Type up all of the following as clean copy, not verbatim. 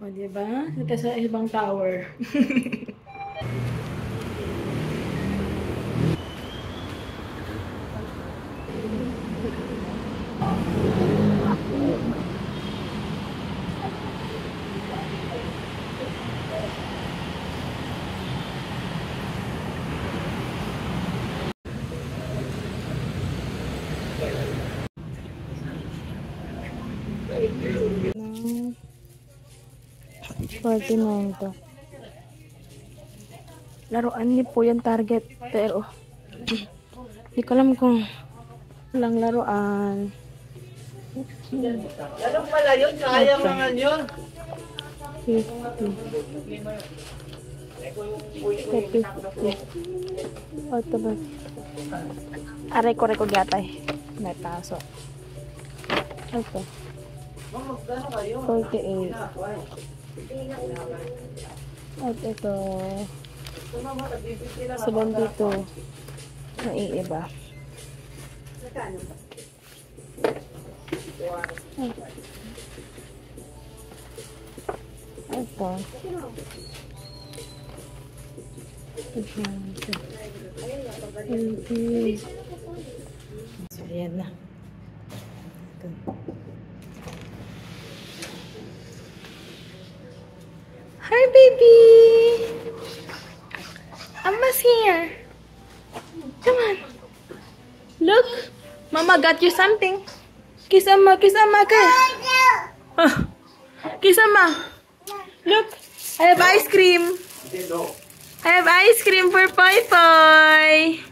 O, diba? Ito sa ibang tower. No. 49 to. Laruan niyo po yung target. Pero, hindi ko alam kung walang laruan. Ano pala yun? Kaya mga yun. 50. 50. Ito ba? Aray ko yata eh. May taso. Ito. 48. At ito. 72. Naiiba. Ito. So, ayan na. Ito. Hi, baby! Amma's here. Come on. Look. Mama got you something. Kiss Amma, kiss Amma. Kiss Amma. Look. I have ice cream. I have ice cream for Poy Poy.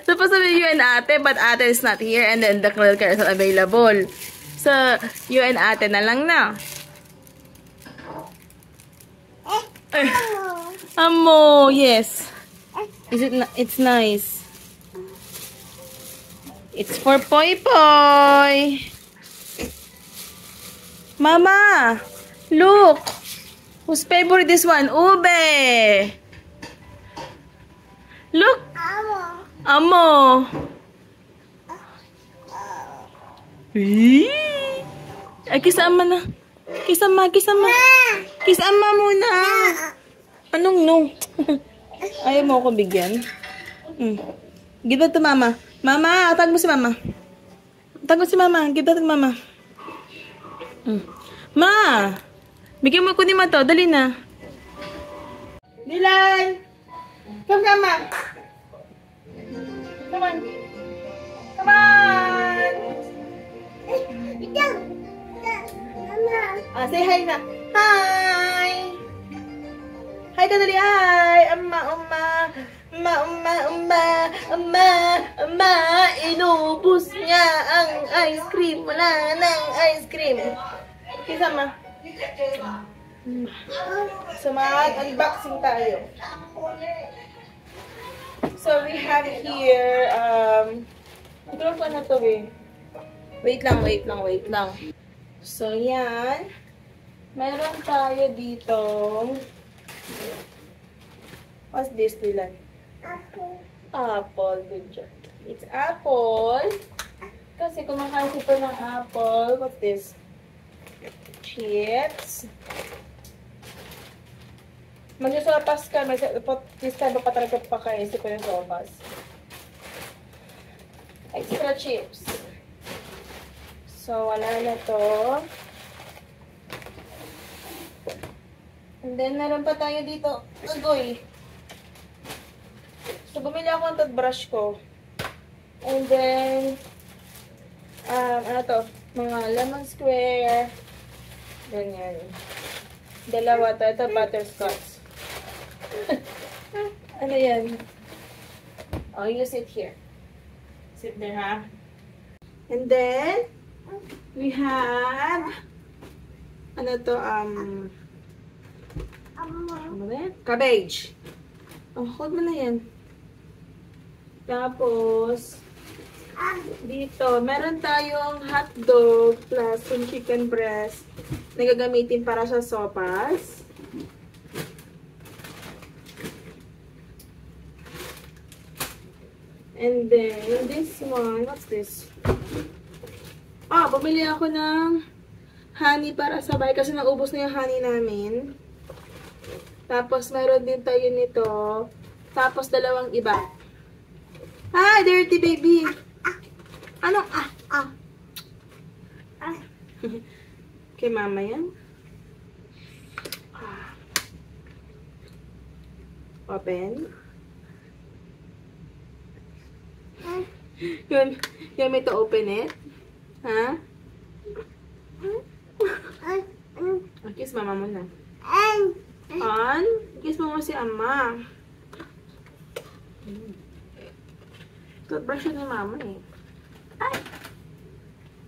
Supposed to be you and Ate, but Ate is not here and then the credit card is not available. So, you and Ate na lang na. Amo, yes. Is it? It's nice. It's for Poy Poy. Mama, look. Whose favorite this one? Ube. Look. Amo. Ay, kiss Ama na. Kiss Ama, kiss Ama. Kiss Ama muna. Anong no? Ayaw mo ako bigyan? Give that to Mama. Mama, tag mo si Mama. Tag mo si Mama. Give that to Mama. Ma! Bigyan mo ko ni Ma to. Dali na. Dylan! Come, Mama. Come on. Come on! Say hi na. Hi! Hi ka dali, hi! Amma, umma! Amma, umma, umma! Amma, amma! Inubos niya ang ice cream. Wala ng ice cream. Kisa ma. So, mag-unboxing tayo. So, we have here, ito lang po ano to eh. Wait lang. So, yan. Meron tayo dito. What's this, Dylan? Apple. Good job. It's apple. Kasi kumakain ito ng apple. What's this? Chips. Magsasopas ka. This time pa talaga pakaisip ko yung sopas. Extra chips. So, wala na to. And then, meron pa tayo dito. Agoy. So, bumili ako ng toothbrush ko. And then, ano to? Mga lemon square. Ganyan. Dalawa to. Ito, butterscotch. Ano yan? Oh, you sit here. Sit there, ha? And then, we have, ano to, ano ba yan? Cabbage. Oh, hold mo na yan. Tapos, dito, meron tayong hotdog plus yung chicken breast na gagamitin para sa sopas. And then, this one, what's this? Bumili ako ng honey para sabay kasi naubos na yung honey namin. Tapos, meron din tayo nito. Tapos, dalawang iba. Hi, dirty baby! Ano? Kay mama yan. Open. You want me to open it? Ha? Kiss mama muna. On? Kiss mo si ama. Toothbrush ni mama eh. Ay!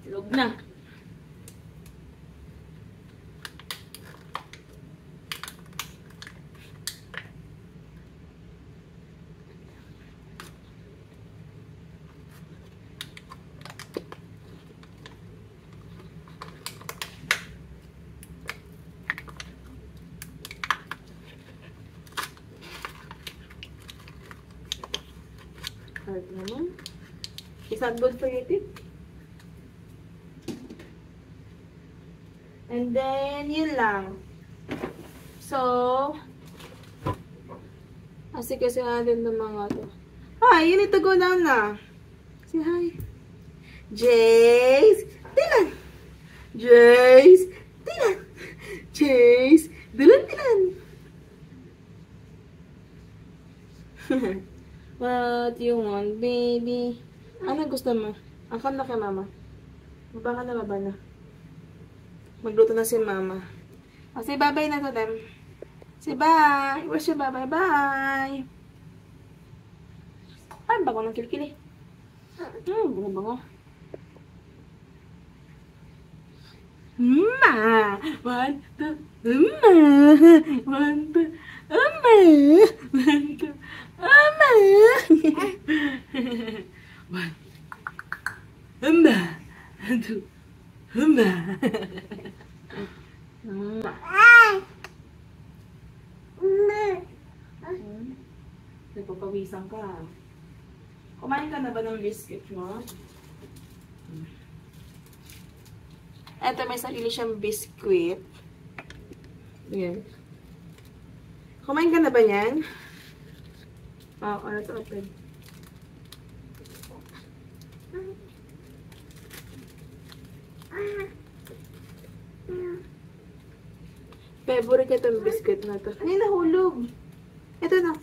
Log na. Hard naman. It's not good for your teeth. And then, yun lang. So, kasi natin ng mga to. Hi, you need to go down na. Say hi. Jace! Dylan! Jace! Dylan! Jace! Dylan! What you want, baby? Ano gusto mo? Akan na kay mama. Baba ka na, baba na. Magluto na si mama. O, say bye-bye na to them. Say bye. Where's your bye-bye? Bye. Ay, bago ng kilikili. Bango. Ma! 1, 2, ma! 1, 2, ma! 1, 2, Mama! One. Mama! Two. Mama! Mama! Nagpapawisan ka. Kumain ka na ba ng biscuit mo? Eto, may sarili siyang biscuit. Yan. Kumain ka na ba yan? Ano to open? Favorite niya itong biscuit na to. Ay, nahulog. Ito na.